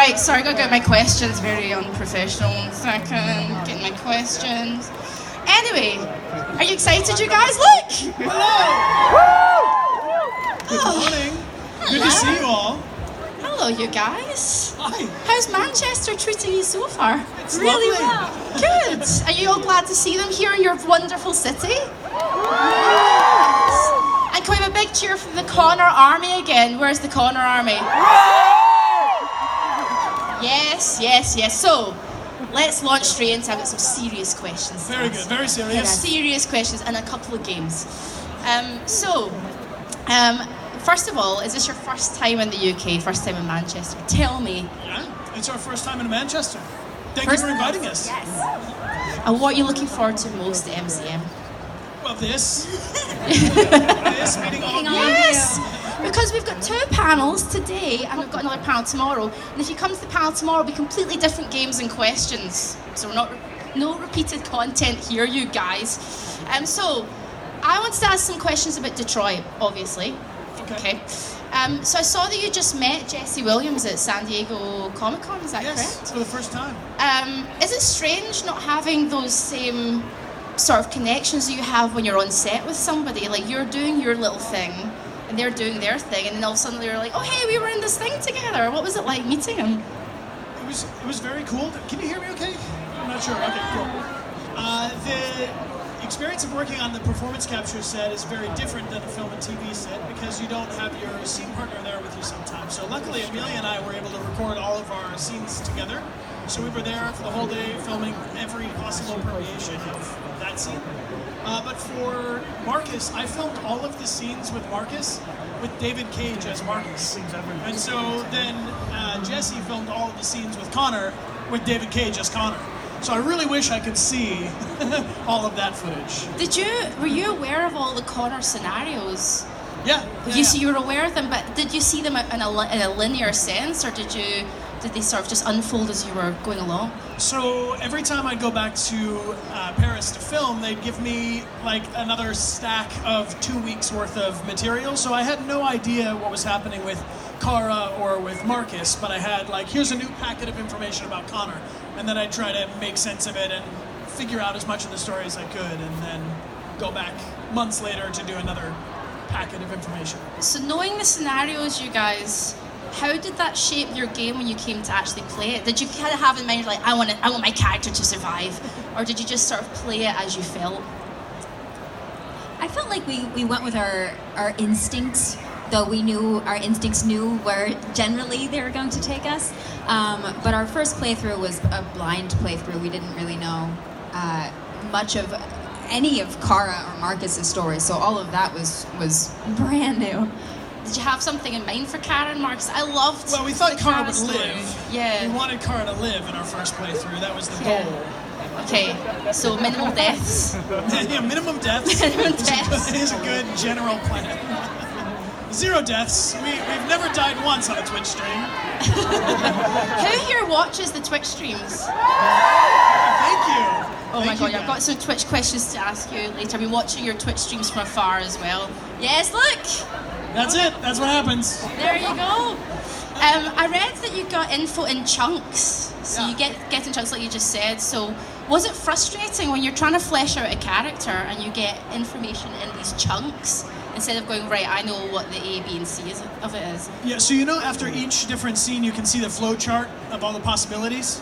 Right, sorry, I gotta get my questions. Very unprofessional. 1 second, getting my questions. Anyway, are you excited, you guys? Look! Good morning. Good to see you all. Hello, you guys. Hi. How's Manchester treating you so far? It's Really lovely. well. Good. Are you all glad to see them here in your wonderful city? Yes. And can we have a big cheer for the Connor Army again? Where's the Connor Army? Yes, yes, yes. So, let's launch straight into. I've got some serious questions. to Very ask. good. Very serious. Serious questions and a couple of games. First of all, is this your first time in the UK, first time in Manchester? Tell me. Yeah, it's our first time in Manchester. Thank you for inviting us. Yes. And what are you looking forward to most at MCM? Well, this. This meeting all of you. Yes! Because we've got 2 panels today and we've got another panel tomorrow. And if you come to the panel tomorrow, it'll be completely different games and questions. So no repeated content here, you guys. So I wanted to ask some questions about Detroit, obviously. Okay. So I saw that you just met Jesse Williams at San Diego Comicon, is that Yes, correct? for the first time. Is it strange not having those same sort of connections you have when you're on set with somebody? Like you're doing your little thing and they're doing their thing and then all of a sudden they're like, oh hey, we were in this thing together. What was it like meeting him? It was very cool. Can you hear me okay? I'm not sure. Okay, cool. The experience of working on the performance capture set is very different than a film and TV set because you don't have your scene partner there with you sometimes. So luckily Amelia and I were able to record all of our scenes together. So we were there for the whole day filming every possible permeation of that scene. But for Marcus, I filmed all of the scenes with Marcus with David Cage as Marcus. And so then Jesse filmed all of the scenes with Connor with David Cage as Connor. So I really wish I could see all of that footage. Were you aware of all the Connor scenarios? Yeah. So you were aware of them, but did you see them in a linear sense, or did they sort of just unfold as you were going along? So every time I'd go back to Paris to film, they'd give me like another stack of 2 weeks worth of material. So I had no idea what was happening with Cara or with Marcus, but I had like, here's a new packet of information about Connor. And then I'd try to make sense of it and figure out as much of the story as I could, and then go back months later to do another packet of information. So knowing the scenarios, you guys, how did that shape your game when you came to actually play it? Did you kind of have in mind like, I want my character to survive, or did you just sort of play it as you felt? I felt like we went with our instincts, though we knew our instincts knew where generally they were going to take us. But our first playthrough was a blind playthrough. We didn't really know much of any of Cara or Marcus's story, so all of that was brand new. Did you have something in mind for Cara and Marcus? I loved. Well, we thought Cara would story. live. Yeah. We wanted Cara to live in our first playthrough. That was the goal. Okay, so minimal deaths. Yeah, minimum deaths. Minimum deaths. Is a good general plan. 0 deaths. We've never died once on a Twitch stream. Who here watches the Twitch streams? Thank you. Oh my god, guys. I've got some Twitch questions to ask you later. I've been watching your Twitch streams from afar as well. Yes, look! That's it. That's what happens. There you go. I read that you got info in chunks. So you get in chunks like you just said. So was it frustrating when you're trying to flesh out a character and you get information in these chunks instead of going, right, I know what the A, B, and C of it is? Yeah, so you know after each different scene you can see the flow chart of all the possibilities?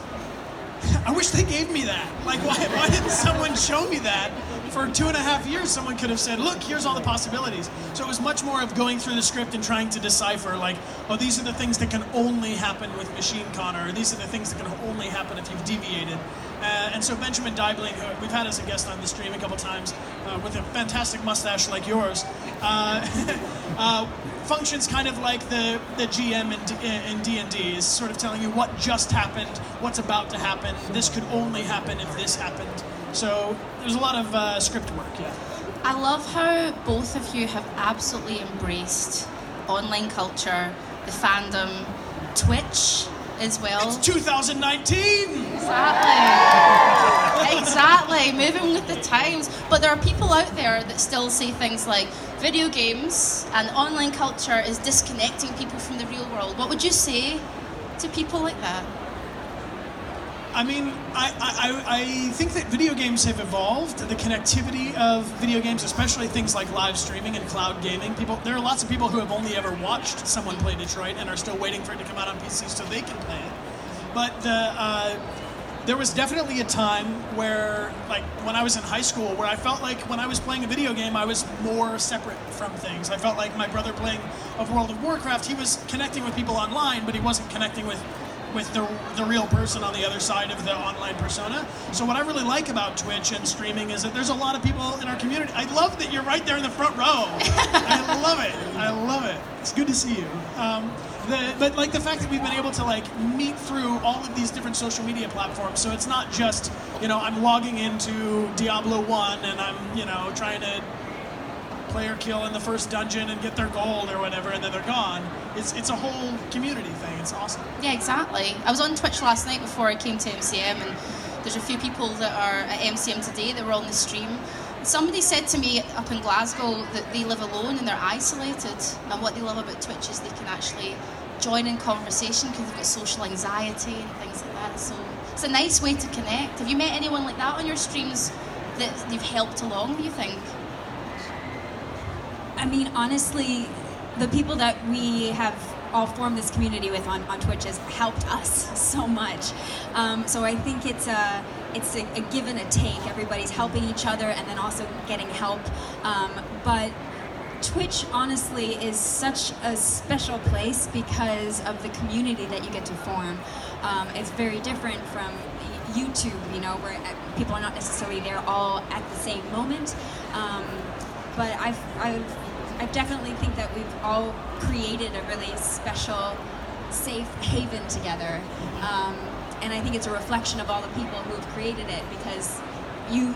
I wish they gave me that. Like, why didn't someone show me that? For 2.5 years, someone could have said, look, here's all the possibilities. So it was much more of going through the script and trying to decipher, like, oh, these are the things that can only happen with Machine Connor, or these are the things that can only happen if you've deviated. And so Benjamin Deibling, who we've had as a guest on the stream a couple times, with a fantastic mustache like yours, functions kind of like the GM in D&D, is sort of telling you what just happened, what's about to happen, this could only happen if this happened. So there's a lot of script work, yeah. I love how both of you have absolutely embraced online culture, the fandom, Twitch as well. It's 2019! Exactly, moving with the times. But there are people out there that still say things like video games and online culture is disconnecting people from the real world. What would you say to to people like that? I mean, I think that video games have evolved. The connectivity of video games, especially things like live streaming and cloud gaming. There are lots of people who have only ever watched someone play Detroit and are still waiting for it to come out on PC so they can play it. But there was definitely a time where, like when I was in high school, where I felt like when I was playing a video game, I was more separate from things. I felt like my brother playing of World of Warcraft, he was connecting with people online, but he wasn't connecting with the real person on the other side of the online persona. So what I really like about Twitch and streaming is that there's a lot of people in our community. I love that you're right there in the front row. I love it. I love it. It's good to see you. But like the fact that we've been able to like meet through all of these different social media platforms, so it's not just, you know, I'm logging into Diablo 1 and I'm, you know, trying to player kill in the first dungeon and get their gold or whatever, and then they're gone. It's a whole community thing. It's awesome. Yeah, exactly. I was on Twitch last night before I came to MCM, and there's a few people that are at MCM today that were on the stream. Somebody said to me up in Glasgow that they live alone and they're isolated, and what they love about Twitch is they can actually join in conversation because they've got social anxiety and things like that. So it's a nice way to connect. Have you met anyone like that on your streams that you've helped along, do you think? I mean, honestly, the people that we have all formed this community with on Twitch has helped us so much. So I think it's a give and a take. Everybody's helping each other and then also getting help. But Twitch, honestly, is such a special place because of the community that you get to form. It's very different from YouTube, you know, where people are not necessarily there all at the same moment. But I definitely think that we've all created a really special, safe haven together. And I think it's a reflection of all the people who've created it, because you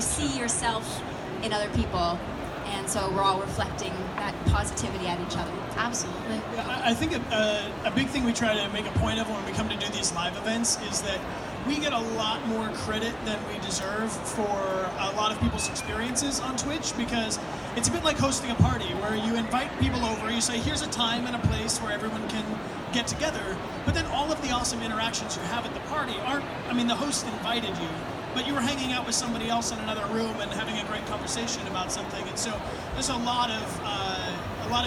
see yourself in other people, and so we're all reflecting that positivity at each other. Absolutely. Yeah, I think a big thing we try to make a point of when we come to do these live events is that we get a lot more credit than we deserve for a lot of people's experiences on Twitch, because it's a bit like hosting a party where you invite people over, you say here's a time and a place where everyone can get together, but then all of the awesome interactions you have at the party aren't, I mean, the host invited you, but you were hanging out with somebody else in another room and having a great conversation about something. And so there's a lot of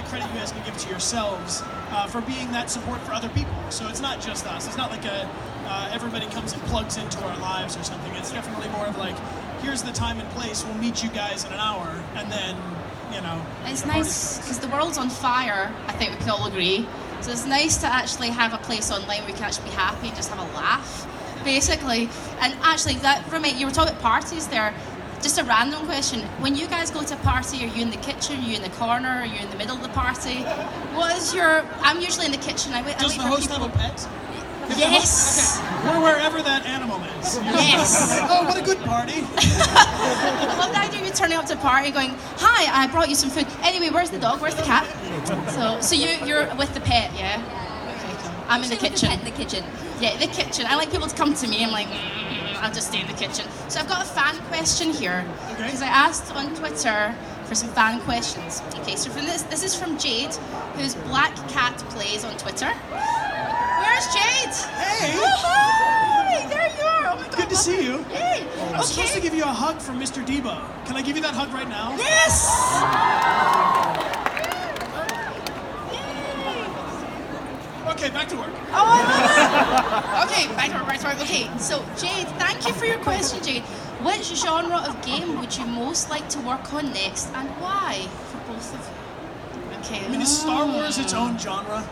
credit you guys can give to yourselves for being that support for other people. So it's not just us. It's not like everybody comes and plugs into our lives or something. It's definitely more of like, here's the time and place. We'll meet you guys in an hour, and then, you know. It's nice because the world's on fire. I think we can all agree. So it's nice to actually have a place online where we can actually be happy and just have a laugh, basically. And actually, you were talking about parties there. Just a random question. When you guys go to a party, are you in the kitchen, are you in the corner, are you in the middle of the party? I'm usually in the kitchen. Does the host have a pet? Yes! Okay. We're wherever that animal is. Yes! Oh, what a good party. I love the idea of you turning up to a party going, hi, I brought you some food. Anyway, where's the dog? Where's the cat? So you're with the pet, yeah? Okay. I'm in the kitchen. In the kitchen. Yeah, the kitchen. I like people to come to me. I'm like, I'll just stay in the kitchen. So I've got a fan question here. Because I asked on Twitter for some fan questions. Okay, so this is from Jade, who's Black Cat Plays on Twitter. Where's Jade? Hey! Oh, hi! There you are! Oh my god. Good to see you. Yay! I was supposed to give you a hug from Mr. Debo. Can I give you that hug right now? Yes! Okay, back to work. Oh, I love it! Okay, back to work. Okay, so Jade, thank you for your question, Jade. Which genre of game would you most like to work on next, and why? For both of you. Okay. I mean, is Star Wars its own genre?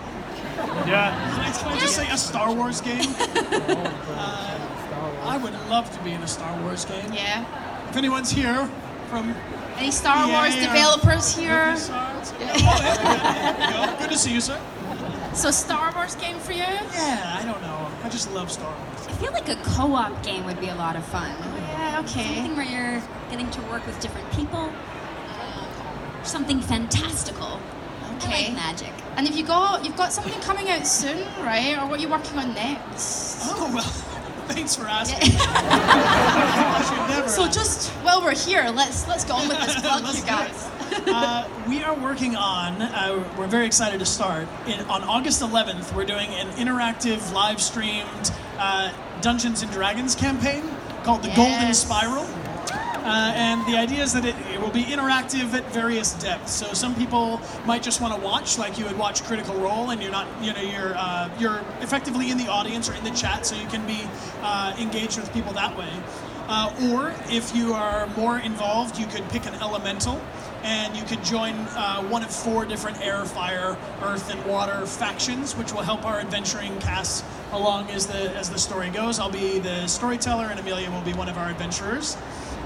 Yeah. Can I just say a Star Wars game? I would love to be in a Star Wars game. Yeah. If anyone's here from Any Star Wars EA or developers here? LucasArts. Oh, there you go. Good to see you, sir. So Star Wars game for you? Yeah, I don't know. I just love Star Wars. I feel like a co-op game would be a lot of fun. Yeah, okay. Something where you're getting to work with different people. Something fantastical. Okay. I like magic. And you've got something coming out soon, right? Or what are you working on next? Oh, well, thanks for asking. I should never So ask. just while we're here, let's go on with this plug, Let's you do guys. it. We are working on, we're very excited to start, on August 11th, we're doing an interactive, live-streamed Dungeons & Dragons campaign called The Golden Spiral. And the idea is that it will be interactive at various depths. So some people might just want to watch, like you would watch Critical Role, and you're not, you're effectively in the audience or in the chat, so you can be engaged with people that way. Or if you are more involved, you could pick an elemental, and you could join one of 4 different air, fire, earth, and water factions, which will help our adventuring cast along as the story goes. I'll be the storyteller, and Amelia will be one of our adventurers.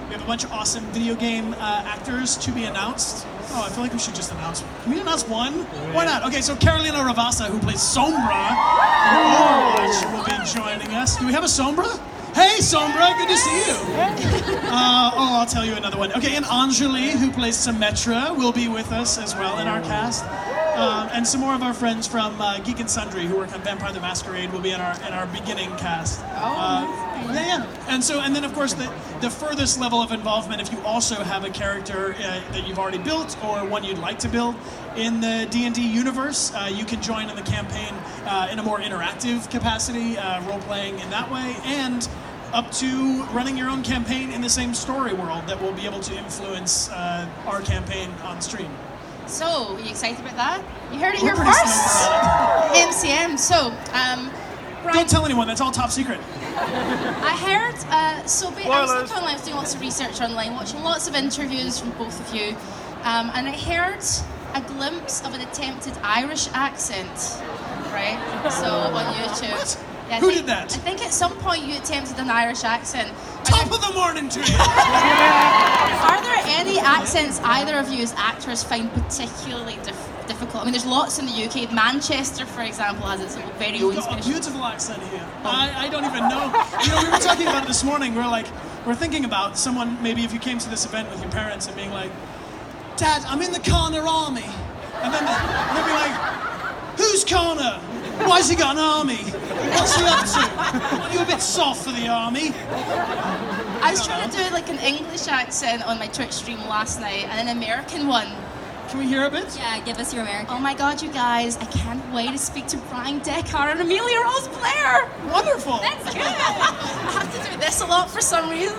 We have a bunch of awesome video game actors to be announced. Oh, I feel like we should just announce. Can we announce one? Why not? Okay, so Carolina Ravassa, who plays Sombra in Overwatch, will be joining us. Do we have a Sombra? Hey, Sombra, good to see you. I'll tell you another one. Okay, and Anjali, who plays Symmetra, will be with us as well in our cast. And some more of our friends from Geek and Sundry, who work on Vampire the Masquerade, will be in our beginning cast. Yeah. And then of course the furthest level of involvement, if you also have a character that you've already built or one you'd like to build in the D&D universe, you can join in the campaign in a more interactive capacity, role-playing in that way, and up to running your own campaign in the same story world that will be able to influence our campaign on stream. So, are you excited about that? You heard it We're here pretty first. stoked about MCM. So, Bryan, Don't tell anyone, that's all top secret. I heard, I was looking online, I was doing lots of research online, watching lots of interviews from both of you, and I heard a glimpse of an attempted Irish accent, right? So, on YouTube. What? Yeah, Who did that? I think at some point you attempted an Irish accent. Top of the morning to you! Are there any accents either of you as actors find particularly difficult? I mean, there's lots in the UK. Manchester, for example, has its very own You've got a special. beautiful accent here. I don't even know. You know, we were talking about it this morning. We're thinking about someone, maybe if you came to this event with your parents and being like, Dad, I'm in the Connor army. And then they'd be like, who's Connor? Why's he got an army? What's he up to? Are you a bit soft for the army? I was trying to do like an English accent on my Twitch stream last night and an American one. Can we hear a bit? Yeah, give us your American. Oh my god, you guys, I can't wait to speak to Bryan Dechart and Amelia Rose Blair. Wonderful. That's good. I have to do this a lot for some reason.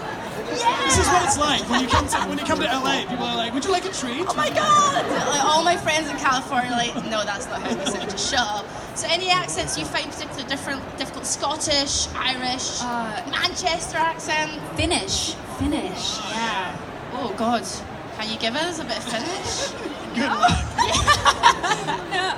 This is what it's like when you come to LA. People are like, would you like a treat? Oh my god! Like all my friends in California are like, no, that's not how we say it, just shut up. So any accents you find particularly difficult? Scottish, Irish, Manchester accent? Finnish. Yeah. Oh god. Can you give us a bit of Finnish? Good luck. No,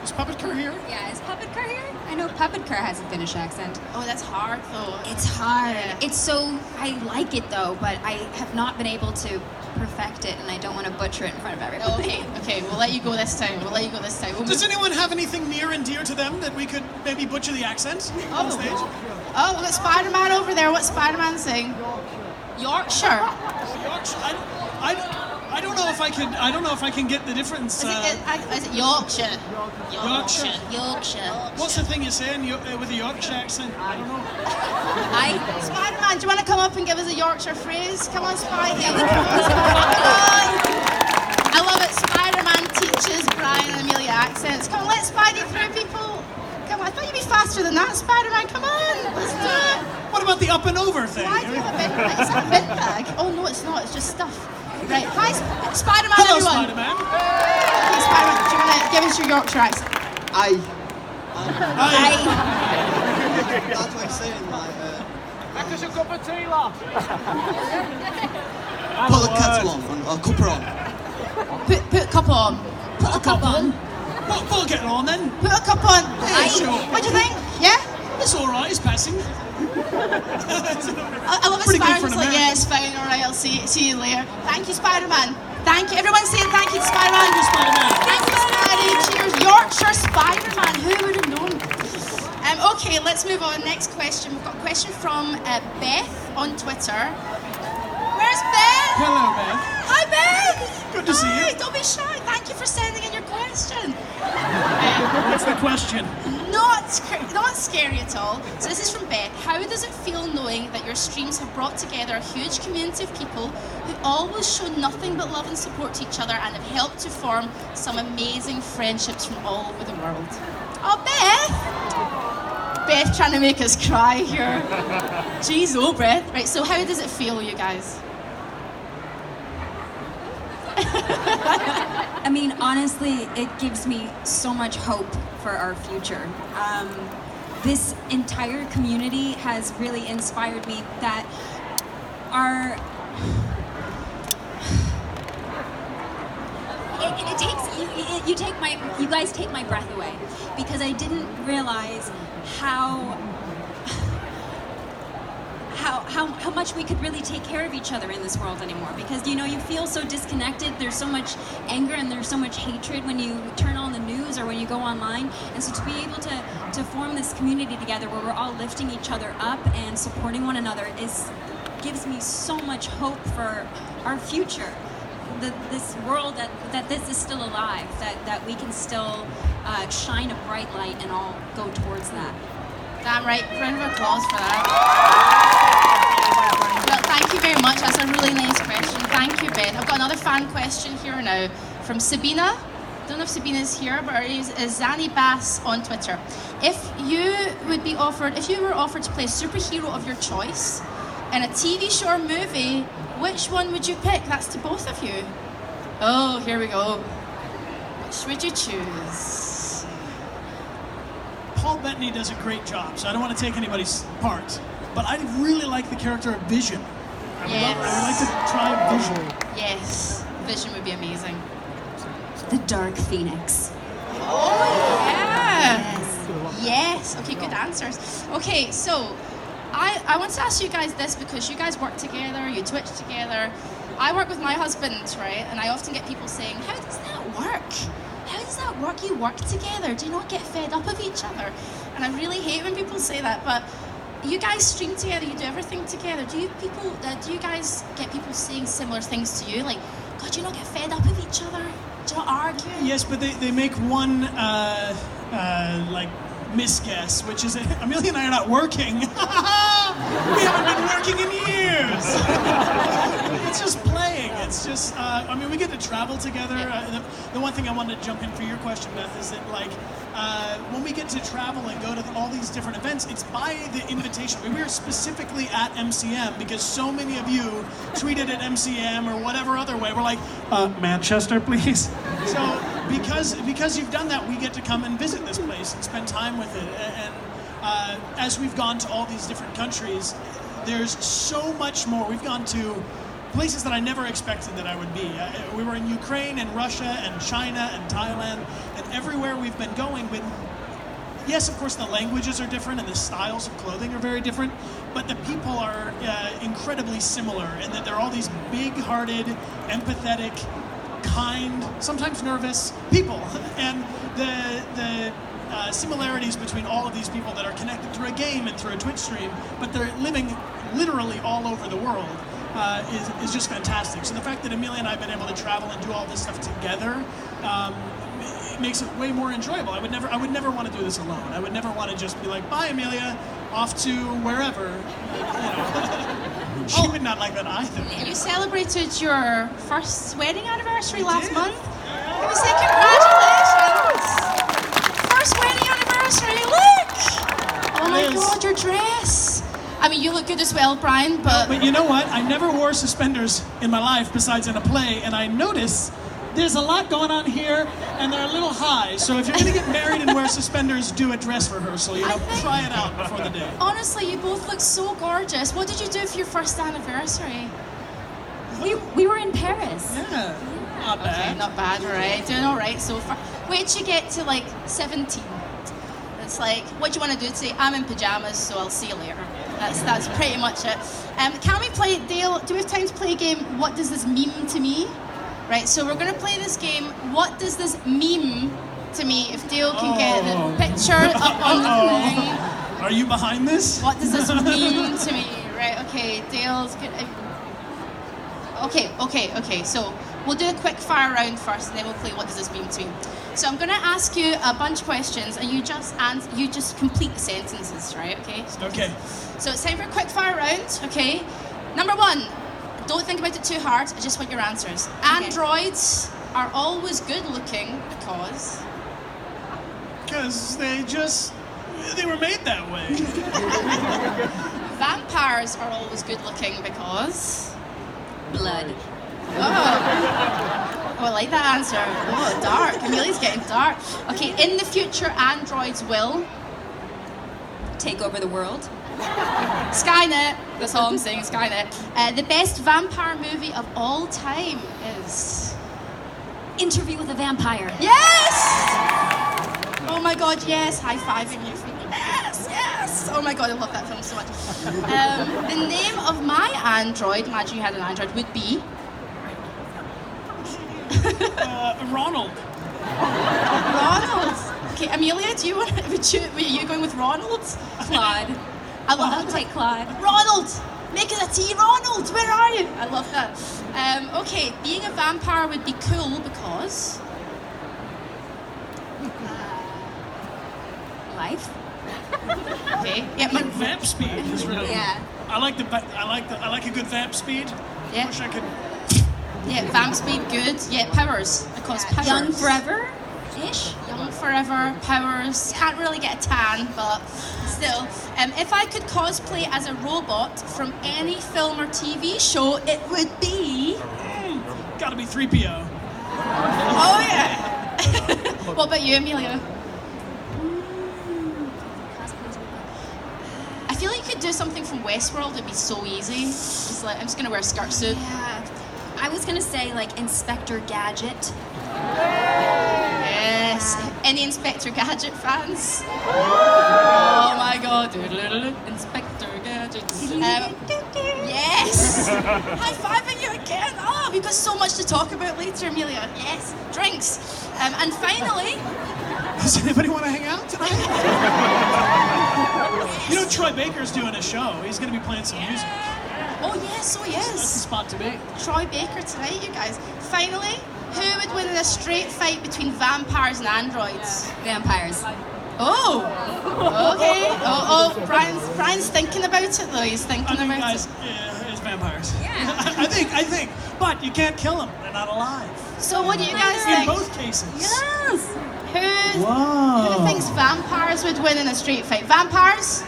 Is Puppet Car here? yeah, is Puppet Car here? I know Puppet Car has a Finnish accent. Oh, that's hard though. It's hard. Yeah. It's so, I like it though, but I have not been able to perfect it, and I don't want to butcher it in front of everybody. Okay, we'll let you go this time. Does anyone have anything near and dear to them that we could maybe butcher the accent on stage? Oh, we've got Spider-Man over there. What's Spider-Man saying? Yorkshire. Yorkshire. I don't know if I can. I don't know if I can get the difference. Is it Yorkshire? Yorkshire. What's the thing you're saying with a Yorkshire accent? I don't know. Spider-Man, do you want to come up and give us a Yorkshire phrase? Come on, Spidey. Come on, Spidey. I love it. Spider-Man teaches Bryan and Amelia accents. Come on, let Spidey through, people. Come on, I thought you'd be faster than that, Spider-Man. Come on, let's do it. What about the up and over thing? Why do you have a bin bag? Is that a bin bag? Oh no, it's not. It's just stuff. Right. Hi, Spider-Man, Hello, everyone. Spider-Man. Hey, Spider-Man, do you want to give us your Yorkshire accent? Aye. That's what I'm saying, like, Make us a cup of tea, lad. put the kettle on, or cuppa on. Put a cup on. Put a cup on. We'll get it on then. Put a cup on. Yeah, sure. What do you think? Yeah? It's all right. It's passing. I love it. Pretty good for Spider-Man's an like, yeah, it's fine, all right, I'll see you later. Thank you, Spider-Man. Thank you. Everyone saying thank you to Spider-Man. Thank you, Spider-Man. Thank you, Spidey. Cheers. Yorkshire Spider-Man. Who would have known? Okay, let's move on. Next question. We've got a question from Beth on Twitter. Where's Beth? Hello, Beth. Hi, Beth. Good to see you. Don't be shy. Thank you for sending in your question. What's the question. Not scary at all. So this is from Beth. How does it feel knowing that your streams have brought together a huge community of people who always show nothing but love and support to each other and have helped to form some amazing friendships from all over the world? Oh, Beth! Beth trying to make us cry here. Jeez, oh, Beth. Right, so how does it feel, you guys? I mean, honestly, it gives me so much hope for our future. This entire community has really inspired me that our... It takes, you guys take my breath away, because I didn't realize how much we could really take care of each other in this world anymore, because you feel so disconnected. There's so much anger and there's so much hatred when you turn on the news or when you go online, and so to be able to form this community together where we're all lifting each other up and supporting one another gives me so much hope for our future. This world that this is still alive, that we can still shine a bright light and all go towards that. Damn right. Round of applause for that. Well, thank you very much. That's a really nice question. Thank you, Ben. I've got another fan question here now from Sabina. I don't know if Sabina's here, but her name is Zanny Bass on Twitter. If you were offered to play a superhero of your choice in a TV show or movie, which one would you pick? That's to both of you. Oh, here we go. Which would you choose? Paul Bettany does a great job, so I don't want to take anybody's part. But I really like the character of Vision. I would like to try Vision. Yes, Vision would be amazing. The Dark Phoenix. Oh, yeah. Yes. Okay, good answers. Okay, so I want to ask you guys this, because you guys work together, you Twitch together. I work with my husband, right? And I often get people saying, how does that work? How does that work? You work together. Do you not get fed up of each other? And I really hate when people say that, but you guys stream together, you do everything together. Do you guys get people saying similar things to you? Like, God, do you not get fed up of each other? Do you not argue? Yes, but they make one, misguess, which is Amelia and I are not working. We haven't been working in years. It's just playing. It's just, we get to travel together. The one thing I wanted to jump in for your question, Beth, is that when we get to travel and go to all these different events, it's by the invitation. We were specifically at MCM because so many of you tweeted at MCM or whatever other way. We're like, Manchester, please. So because you've done that, we get to come and visit this place and spend time with it. And as we've gone to all these different countries, there's so much more. We've gone to places that I never expected that I would be. We were in Ukraine and Russia and China and Thailand, and everywhere we've been going. But yes, of course, the languages are different and the styles of clothing are very different, but the people are incredibly similar in that they're all these big-hearted, empathetic, kind, sometimes nervous people. And the similarities between all of these people that are connected through a game and through a Twitch stream, but they're living literally all over the world, is just fantastic. So the fact that Amelia and I have been able to travel and do all this stuff together, it makes it way more enjoyable. I would never want to do this alone. I would never want to just be like, bye Amelia, off to wherever. She would not like that either. You celebrated your first wedding anniversary last month. Can we say congratulations? First wedding anniversary, look! Oh my God, your dress. I mean, you look good as well, Bryan, But you know what? I never wore suspenders in my life besides in a play, and I notice there's a lot going on here, and they're a little high. So if you're going to get married and wear suspenders, do a dress rehearsal. Try it out before the day. Honestly, you both look so gorgeous. What did you do for your first anniversary? We were in Paris. Yeah, not bad. Okay, not bad, all right. Doing all right so far. Wait till you get to 17. It's like, what do you want to do today? I'm in pajamas, so I'll see you later. That's pretty much it. Can we play, Dale, do we have time to play a game, What Does This Meme to Me? Right, so we're going to play this game, What Does This Meme to Me? If Dale can get the picture up on the thing. Are you behind this? What does this mean to me? Right, okay, Dale's good. Okay, so we'll do a quick fire round first and then we'll play What Does This Mean to Me? So I'm going to ask you a bunch of questions, and you just complete the sentences, right? Okay. Okay. So it's time for a quick fire round. Okay. Number 1. Don't think about it too hard. I just want your answers. Okay. Androids are always good looking because. Because they were made that way. Vampires are always good looking because. Blood. Oh, I like that answer. Oh, dark. Amelia's getting dark. Okay, in the future, androids will. Take over the world. Skynet. That's all I'm saying, Skynet. The best vampire movie of all time is. Interview with a Vampire. Yes! Oh my god, yes. High fiving you. Yes, yes. Oh my god, I love that film so much. The name of my android, imagine you had an android, would be. Ronald. Ronald. Okay, Amelia, do you want? Were you going with Ronald? Claude. I'll take Claude. Ronald, make it a tea. Ronald, where are you? I love that. Okay, being a vampire would be cool because. Life. Okay. Yeah, my Vamp speed is really. Yeah. I like a good vamp speed. Yeah. Wish I could. Yeah, vamp speed, good. Yeah, powers. Because powers. Young forever-ish. Young forever, powers. Can't really get a tan, but still. If I could cosplay as a robot from any film or TV show, it would be. Gotta be 3PO. Oh yeah. What about you, Amelia? I feel like you could do something from Westworld. It'd be so easy. Just like I'm just gonna wear a skirt suit. Yeah. I was gonna say like Inspector Gadget. Yes. Any Inspector Gadget fans? Oh my god. Inspector Gadget. Yes. High fiving you again. Oh, we've got so much to talk about later, Amelia. Yes. Drinks. And finally. Does anybody want to hang out tonight? You know, Troy Baker's doing a show. He's going to be playing some music. Oh yes, oh That's the yes. spot to be. Troy Baker tonight, you guys. Finally, who would win in a straight fight between vampires and androids? Vampires. Oh, okay. Oh, Brian's thinking about it though. He's thinking I think, about guys, it. it's vampires. Yeah. I think. But you can't kill them. They're not alive. So what do you guys In think? both cases. Yes. Wow. Who thinks vampires would win in a straight fight? Vampires?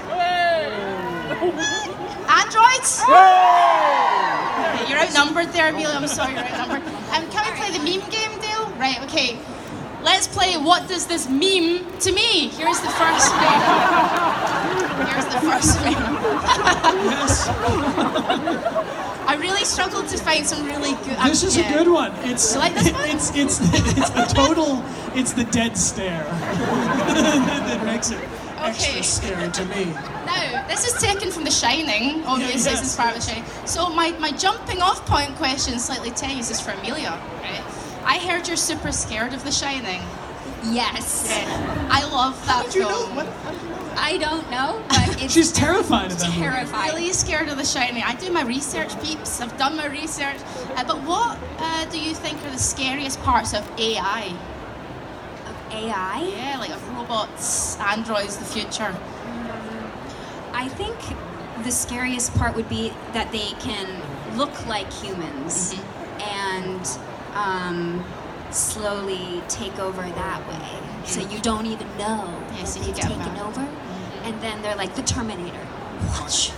Androids? Okay, you're outnumbered there, Amelia. I'm sorry, you're outnumbered. Can we play the meme game, Dale? Right, okay. Let's play What Does This Meme to Me? Here's the first meme. Here's the first meme. Yes. I really struggled to find some really good. This is a good one. It's You like this one? It's the total. It's the dead stare that makes it extra scary to me. Now, this is taken from The Shining, obviously, yes, this is part of The Shining. So my jumping off point question, slightly tenuous, is for Amelia, right? I heard you're super scared of The Shining. Yes. Yeah. I love that How did you film. know? What? How did you know? I don't know, but it's She's terrified of that movie. terrifying. Really scared of The Shining. I do my research, peeps. I've done my research. But what do you think are the scariest parts of AI? Of AI. Yeah, like of robots, androids, the future. I think the scariest part would be that they can look like humans and slowly take over that way. So you don't even know Yes, that you they've get taken that. over. And then they're like the Terminator. Watch.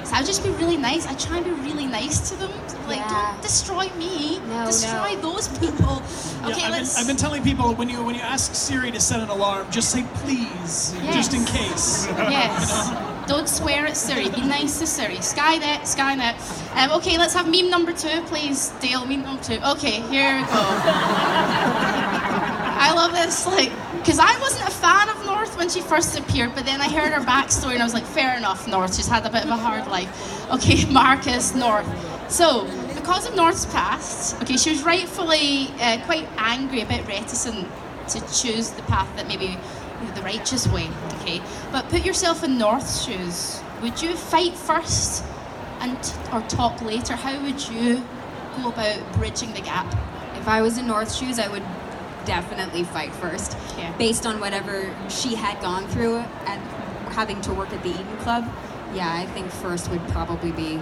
So I'll just be really nice. I try and be really nice to them. Like, Yeah. don't destroy me. No, destroy no. those people. Okay, Yeah, let's. I've been telling people when you ask Siri to set an alarm, just say please, Yes. just in case. Yes. Don't swear at Siri. Be nice to Siri. Skynet, Skynet. Okay, let's have meme number 2, please. Dale, meme number 2. Okay, here we go. I love this, because I wasn't a fan of North when she first appeared, but then I heard her backstory and I was like, fair enough, North. She's had a bit of a hard life. Okay, Marcus, North. So, because of North's past, okay, she was rightfully quite angry, a bit reticent to choose the path that maybe the righteous way, okay? But put yourself in North's shoes. Would you fight first or talk later? How would you go about bridging the gap? If I was in North's shoes, I would definitely fight first. Yeah. Based on whatever she had gone through and having to work at the Eden Club, yeah, I think first would probably be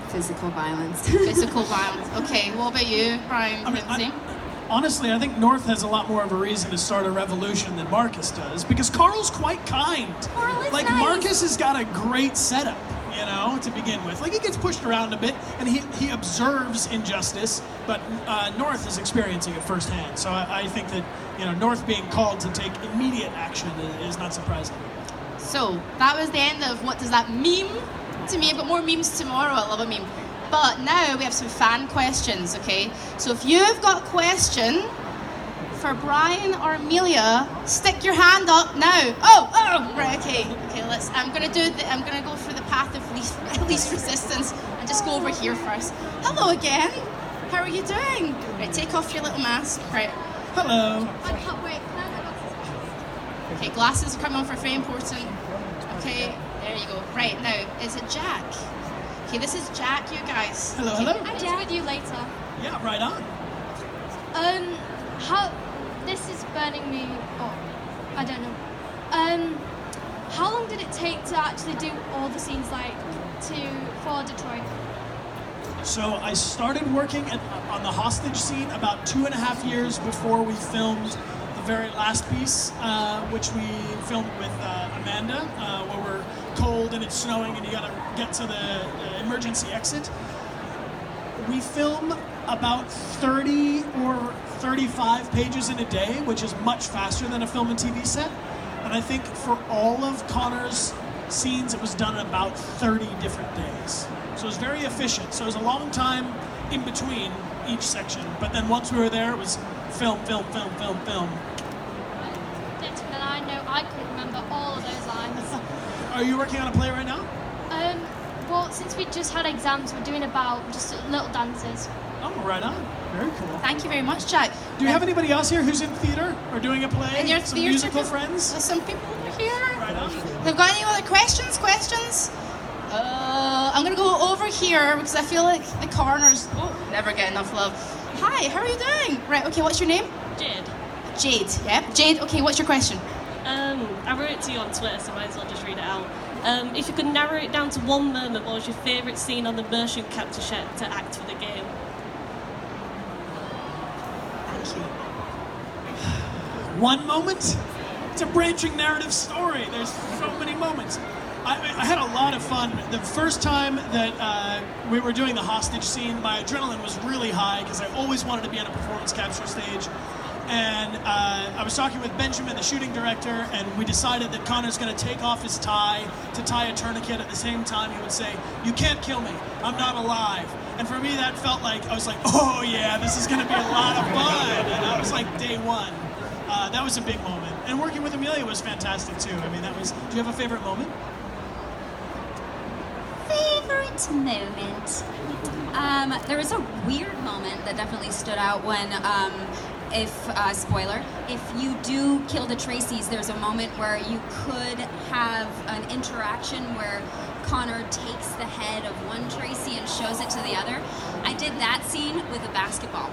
physical violence. Physical violence. Okay, what about you, Brian? Honestly, I think North has a lot more of a reason to start a revolution than Marcus does, because Carl's quite kind. Carl is like, nice. Marcus has got a great setup, you know, to begin with. Like, he gets pushed around a bit, and he observes injustice, but North is experiencing it firsthand. So I think that, you know, North being called to take immediate action is not surprising. So, that was the end of What Does That Meme to me. I've got more memes tomorrow. I love a meme. But now we have some fan questions, okay? So if you've got a question for Bryan or Amelia, stick your hand up now. Oh, right, okay, I'm gonna go for the path of least resistance and just go over here first. Hello again. How are you doing? Right, take off your little mask. Right. Hello. I can't wait. Can I have my glasses? Okay, glasses are coming on for very important. Okay, there you go. Right, now, is it Jack? Okay, this is Jack, you guys. Hello, Okay. hello. I'm due with you later. Yeah, right on. This is burning me up. I don't know. How long did it take to actually do all the scenes for Detroit? So I started working on the hostage scene about 2.5 years before we filmed the very last piece, which we filmed with Amanda, where we're cold and it's snowing and you gotta get to the emergency exit. We film about 30 or 35 pages in a day, which is much faster than a film and TV set. And I think for all of Connor's scenes, it was done in about 30 different days. So it was very efficient. So it was a long time in between each section. But then once we were there, it was film. And I know I couldn't remember all of those lines. Are you working on a play right now? Well, since we just had exams, we're doing about just little dances. Oh, right on. Very cool. Thank you very much, Jack. Do you have anybody else here who's in theater or doing a play? And your Some theatre musical people? friends? There's some people over here. Right on. They've got any other questions? I'm gonna go over here because I feel like the corners never get enough love. Hi, how are you doing? Right, okay, what's your name? Jade. Jade, yeah? Jade, okay, what's your question? I wrote it to you on Twitter, so I might as well just read it out. If you could narrow it down to one moment, what was your favourite scene on the motion capture set to act for the game? Thank you. One moment? It's a branching narrative story. There's so many moments. I had a lot of fun. The first time that we were doing the hostage scene, my adrenaline was really high because I always wanted to be on a performance capture stage. And I was talking with Benjamin, the shooting director, and we decided that Connor's going to take off his tie to tie a tourniquet. At the same time, he would say, "You can't kill me. I'm not alive." And for me, that felt like, I was like, oh yeah, this is going to be a lot of fun. And that was like day one. That was a big moment. And working with Amelia was fantastic too. I mean, do you have a favorite moment? Favorite moment? There was a weird moment that definitely stood out when, spoiler, if you do kill the Tracys, there's a moment where you could have an interaction where Connor takes the head of one Tracy and shows it to the other. I did that scene with a basketball.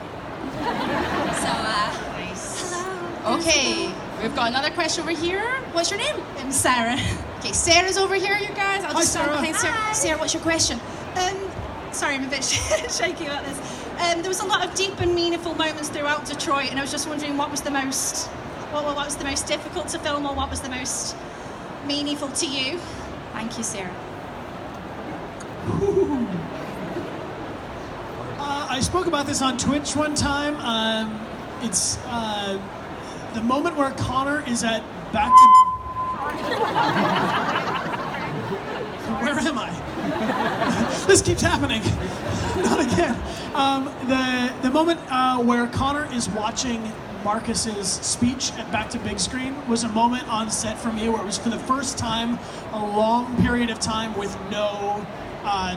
Nice. Hello. Okay, we've got another question over here. What's your name? I'm Sarah. Okay, Sarah's over here, you guys. I'll Hi, just stand Sarah. behind Sarah. Hi. Sarah, what's your question? Sorry, I'm a bit shaky about this. There was a lot of deep and meaningful moments throughout Detroit, and I was just wondering what was the most difficult to film, or what was the most meaningful to you? Thank you, Sarah. I spoke about this on Twitch one time. It's the moment where Connor is at back to... Where am I? This keeps happening. Not again. The moment where Connor is watching Marcus's speech at Back to Big Screen was a moment on set for me where it was for the first time a long period of time with no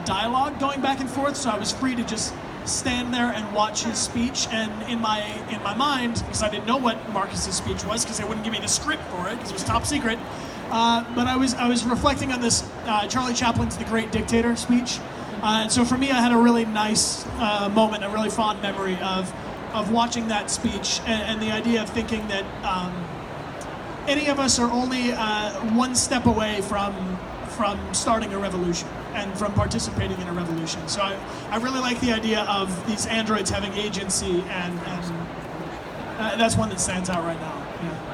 dialogue going back and forth, so I was free to just stand there and watch his speech. And in my mind, because I didn't know what Marcus's speech was, because they wouldn't give me the script for it because it was top secret, but I was reflecting on this Charlie Chaplin's The Great Dictator speech. And so for me, I had a really nice moment, a really fond memory of of watching that speech and the idea of thinking that any of us are only one step away from starting a revolution and from participating in a revolution. So I really like the idea of these androids having agency, and that's one that stands out right now. Yeah.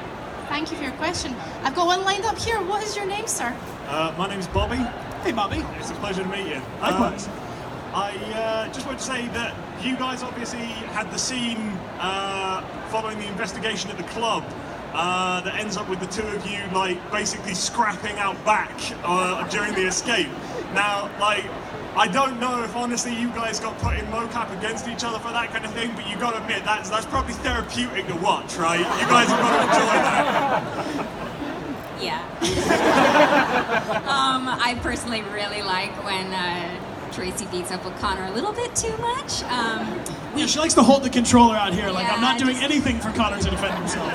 Thank you for your question. I've got one lined up here. What is your name, sir? My name's Bobby. Hey, Bobby. It's a pleasure to meet you. Likewise. I just want to say that you guys obviously had the scene following the investigation at the club that ends up with the two of you like basically scrapping out back during the escape. Now, like, I don't know if honestly you guys got put in mocap against each other for that kind of thing, but you got to admit that's probably therapeutic to watch, right? You guys have got to enjoy that. Yeah. I personally really like when Tracy beats up with Connor a little bit too much. Yeah, she likes to hold the controller out here, like, Yeah, I'm not doing just- anything for Connor to defend himself.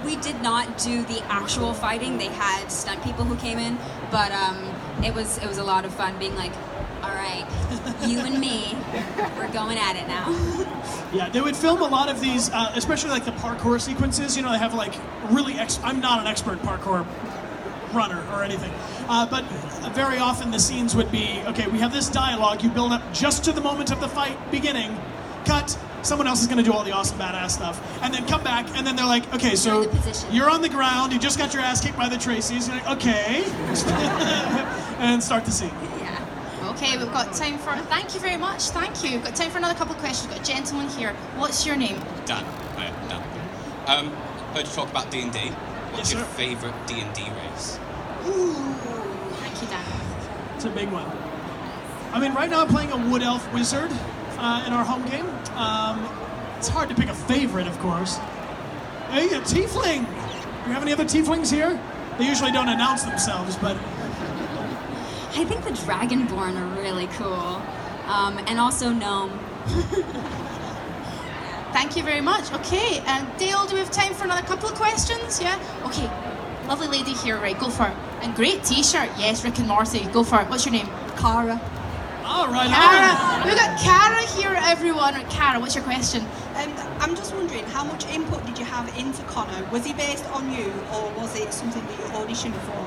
We did not do the actual fighting. They had stunt people who came in, but it was a lot of fun being like, all right, you and me, we're going at it now. Yeah, they would film a lot of these, especially like the parkour sequences. You know, they have like really, I'm not an expert parkour runner or anything, but very often the scenes would be, okay, we have this dialogue, you build up just to the moment of the fight beginning, cut, someone else is going to do all the awesome badass stuff, and then come back, and then they're like, okay, so you're on the ground, you just got your ass kicked by the Tracys, you're like, okay, and start the scene. Okay, we've got time for... Thank you very much. Thank you. We've got time for another couple of questions. We've got a gentleman here. What's your name? Dan. Hi, Dan. Heard you talk about D&D. What's your favourite D&D race? Ooh. Thank you, Dan. It's a big one. I mean, right now I'm playing a Wood Elf Wizard in our home game. It's hard to pick a favorite, of course. Hey, a Tiefling! Do you have any other Tieflings here? They usually don't announce themselves, but... I think the Dragonborn are really cool, and also Gnome. Thank you very much. Okay, Dale, do we have time for another couple of questions? Yeah? Okay, lovely lady here, right, go for it. And great t-shirt, yes, Rick and Morty, go for it. What's your name? Cara. All right, Cara. We've got Cara here, everyone. Right, Cara, what's your question? I'm just wondering, how much input did you have into Connor? Was he based on you, or was it something that you auditioned for?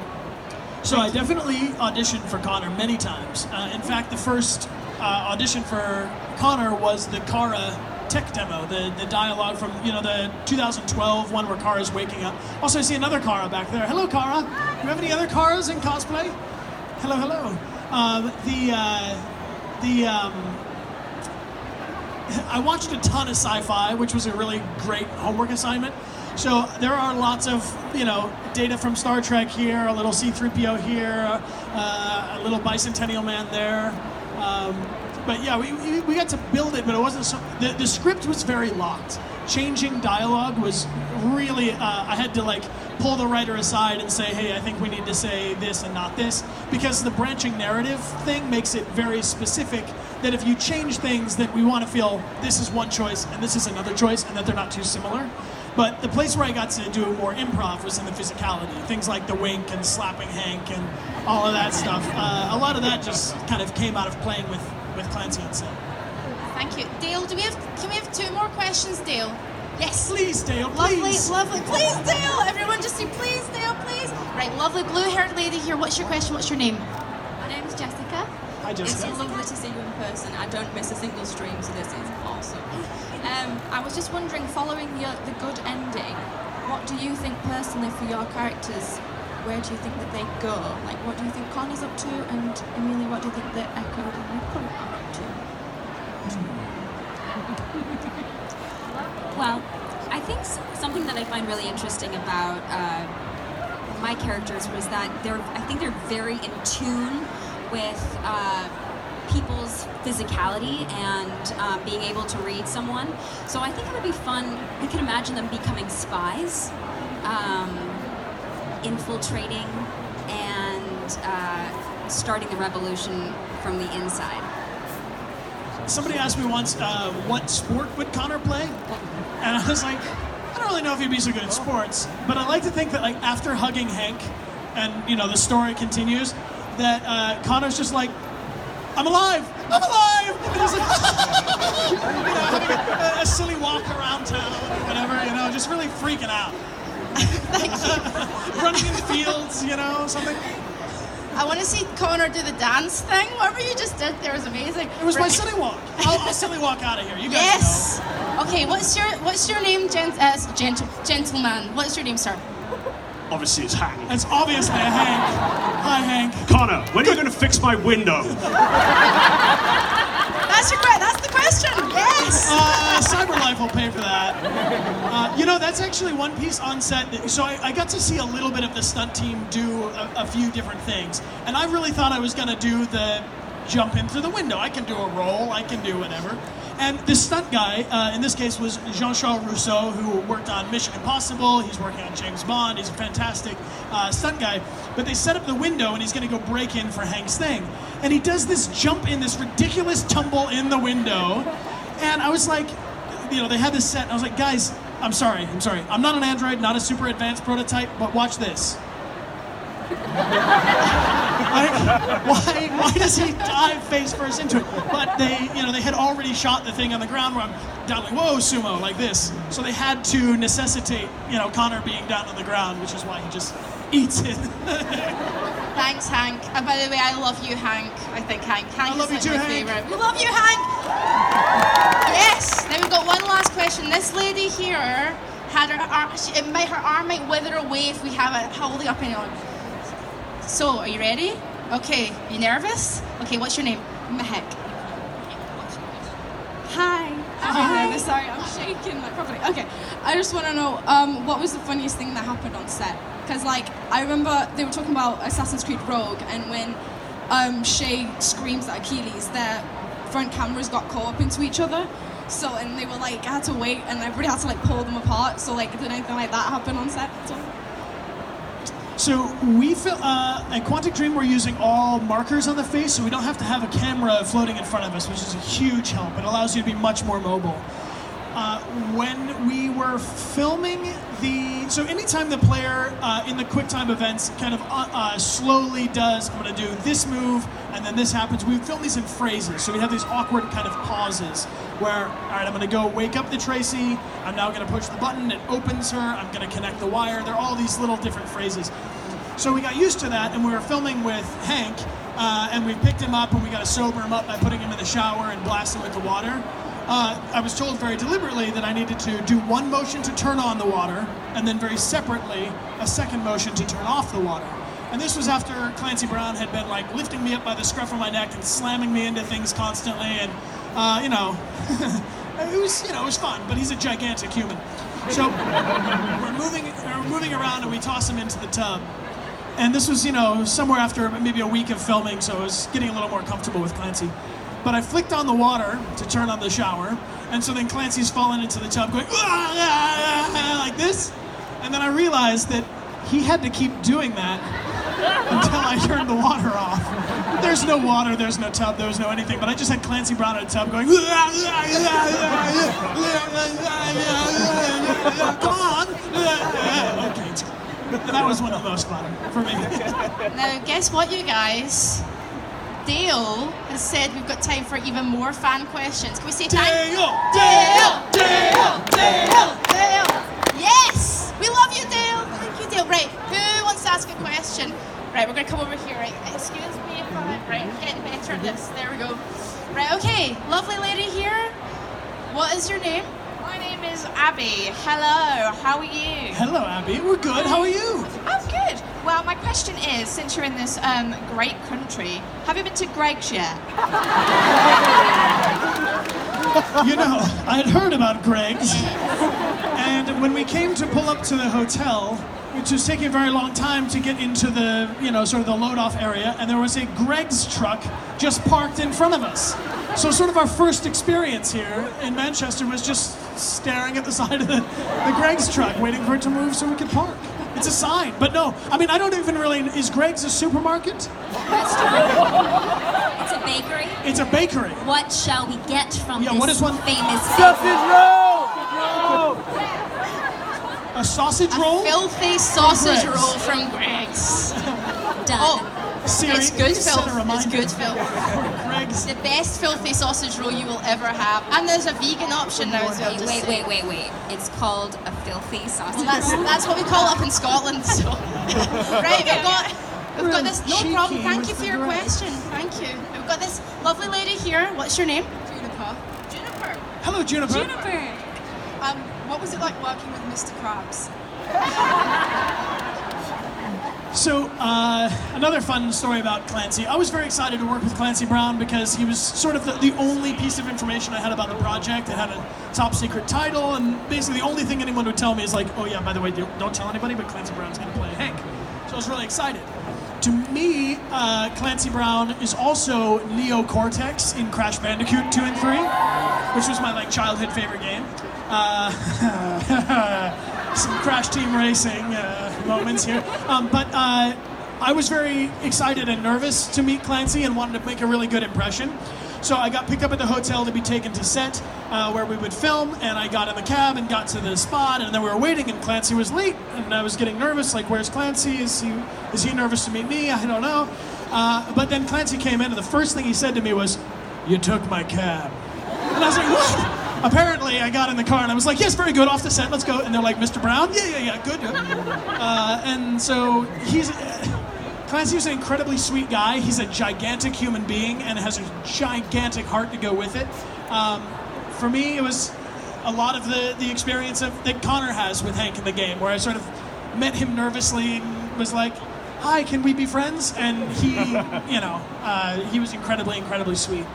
So I definitely auditioned for Connor many times. In fact, the first audition for Connor was the Kara tech demo, the dialogue from the 2012 one where Kara's waking up. Also, I see another Kara back there. Hello, Kara. Do you have any other Karas in cosplay? Hello, hello. I watched a ton of sci-fi, which was a really great homework assignment. So there are lots of, data from Star Trek here, a little C-3PO here, a little Bicentennial Man there. But yeah, we got to build it, but it wasn't so... The script was very locked. Changing dialogue was really... I had to, pull the writer aside and say, hey, I think we need to say this and not this, because the branching narrative thing makes it very specific that if you change things, that we want to feel this is one choice and this is another choice, and that they're not too similar. But the place where I got to do more improv was in the physicality. Things like the wink and slapping Hank and all of that stuff. A lot of that just kind of came out of playing with Clancy and Sid. Thank you. Dale, can we have two more questions, Dale? Yes. Please, Dale, please. Lovely. Please, Dale. Everyone just say, please, Dale, please. Right, lovely blue-haired lady here. What's your question? What's your name? My name's Jessica. Hi, Jessica. It's lovely to see you in person. I don't miss a single stream, so this is awesome. I was just wondering, following the good ending, what do you think personally for your characters? Where do you think that they go? What do you think Connor's up to, and Amelia, what do you think that Echo and Rico are up to? Well, I think something that I find really interesting about my characters was that I think they're very in tune with people's physicality and being able to read someone. So I think it would be fun. I can imagine them becoming spies, infiltrating, and starting the revolution from the inside. Somebody asked me once, what sport would Connor play? And I was like, I don't really know if he'd be so good at sports, but I like to think that after hugging Hank, and the story continues, that Connor's just I'm alive! I'm alive! And just like, having a silly walk around town or whatever, just really freaking out. Thank you. Running in the fields, something. I want to see Connor do the dance thing. Whatever you just did there was amazing. It was my silly walk. I'll silly walk out of here. You guys Yes. Okay. What's your name, gentleman? What's your name, sir? Obviously, it's Hank. It's obviously a Hank. Hi, Hank. Connor, when are you going to fix my window? That's the question. Yes. CyberLife will pay for that. That's actually one piece on set. So I got to see a little bit of the stunt team do a few different things. And I really thought I was going to do the jump in through the window. I can do a roll. I can do whatever. And the stunt guy, in this case, was Jean-Charles Rousseau, who worked on Mission Impossible. He's working on James Bond. He's a fantastic stunt guy. But they set up the window, and he's going to go break in for Hank's thing. And he does this jump in, this ridiculous tumble in the window. And I was like, they had this set. And I was like, guys, I'm sorry. I'm not an android, not a super advanced prototype, but watch this. Why does he dive face first into it? But they had already shot the thing on the ground where I'm down like, whoa, sumo, like this. So they had to necessitate, Connor being down on the ground, which is why he just eats it. Thanks, Hank. And by the way, I love you, Hank. I think Hank I love is you too, my Hank. favorite. We love you, Hank. Yes. Now we've got one last question. This lady here had her arm might wither away if we have it holding up any on. So, are you ready? Okay. You nervous? Okay. What's your name? Mehek. Hi. I'm nervous. Sorry, I'm shaking like properly. Okay. I just want to know what was the funniest thing that happened on set? Because I remember they were talking about Assassin's Creed Rogue, and when Shay screams at Achilles, their front cameras got caught up into each other. So, and they were I had to wait, and everybody had to pull them apart. So, did anything like that happen on set at all? So we at Quantic Dream, we're using all markers on the face, so we don't have to have a camera floating in front of us, which is a huge help. It allows you to be much more mobile. When we were filming so anytime the player in the QuickTime events kind of slowly does, I'm going to do this move, and then this happens, we film these in phrases. So we have these awkward kind of pauses where, all right, I'm going to go wake up the Tracy, I'm now going to push the button, it opens her, I'm going to connect the wire. There are all these little different phrases. So we got used to that, and we were filming with Hank, and we picked him up, and we got to sober him up by putting him in the shower and blast him with the water. I was told very deliberately that I needed to do one motion to turn on the water, and then very separately, a second motion to turn off the water. And this was after Clancy Brown had been lifting me up by the scruff of my neck and slamming me into things constantly, and it was fun, but he's a gigantic human. So we're moving around, and we toss him into the tub. And this was, somewhere after maybe a week of filming, so I was getting a little more comfortable with Clancy. But I flicked on the water to turn on the shower, and so then Clancy's fallen into the tub going like this, and then I realized that he had to keep doing that until I turned the water off. There's no water, there's no tub, there was no anything, but I just had Clancy Brown in a tub going come on! Okay, and that was one of the most fun for me. Now, guess what, you guys? Dale has said we've got time for even more fan questions. Can we say time? Dale! Yes! We love you, Dale! Thank you, Dale. Right, who wants to ask a question? Right, we're going to come over here. Right, excuse me if I'm getting better at this. There we go. Right, okay. Lovely lady here. What is your name? My name is Abby. Hello, how are you? Hello, Abby. We're good. How are you? I'm good. Well, my question is, since you're in this great country, have you been to Greg's yet? I had heard about Greg's, and when we came to pull up to the hotel, which was taking a very long time to get into the, sort of the load-off area, and there was a Greg's truck just parked in front of us. So sort of our first experience here in Manchester was just staring at the side of the Greg's truck, waiting for it to move so we could park. It's a sign, but no. I mean, I don't even really... Is Greg's a supermarket? It's a bakery. It's a bakery. What shall we get from this what is one? famous Sausage roll! A sausage roll? A filthy sausage roll from Greg's. Done. Oh, Siri, It's good set filth. a reminder. It's good filth. Greg's. The best filthy sausage roll you will ever have. And there's a vegan option now as well. just saying. Wait. It's called a filthy sausage. Well, that's what we call it up in Scotland. So. Right, we've got this. No problem. Thank you for your question. Thank you. We've got this lovely lady here. What's your name? Juniper. Juniper. Hello, Juniper. Juniper. What was it like working with Mr. Krabs? So, another fun story about Clancy. I was very excited to work with Clancy Brown because he was sort of the only piece of information I had about the project. It had a top secret title, and basically the only thing anyone would tell me is like, oh yeah, by the way, don't tell anybody, but Clancy Brown's going to play Hank. So I was really excited. To me, Clancy Brown is also Neo Cortex in Crash Bandicoot 2 and 3, which was my childhood favorite game. Some Crash Team Racing moments here. But I was very excited and nervous to meet Clancy and wanted to make a really good impression. So I got picked up at the hotel to be taken to set where we would film, and I got in the cab and got to the spot, and then we were waiting, and Clancy was late, and I was getting nervous, like, where's Clancy? Is he nervous to meet me? I don't know. But then Clancy came in, and the first thing he said to me was, "You took my cab." And I was like, what? Apparently, I got in the car and I was like, yes, very good, off the set, let's go. And they're like, Mr. Brown? Yeah, good. And so Clancy was an incredibly sweet guy. He's a gigantic human being and has a gigantic heart to go with it. For me, it was a lot of the experience that Connor has with Hank in the game, where I sort of met him nervously and was like, hi, can we be friends? And he, he was incredibly sweet.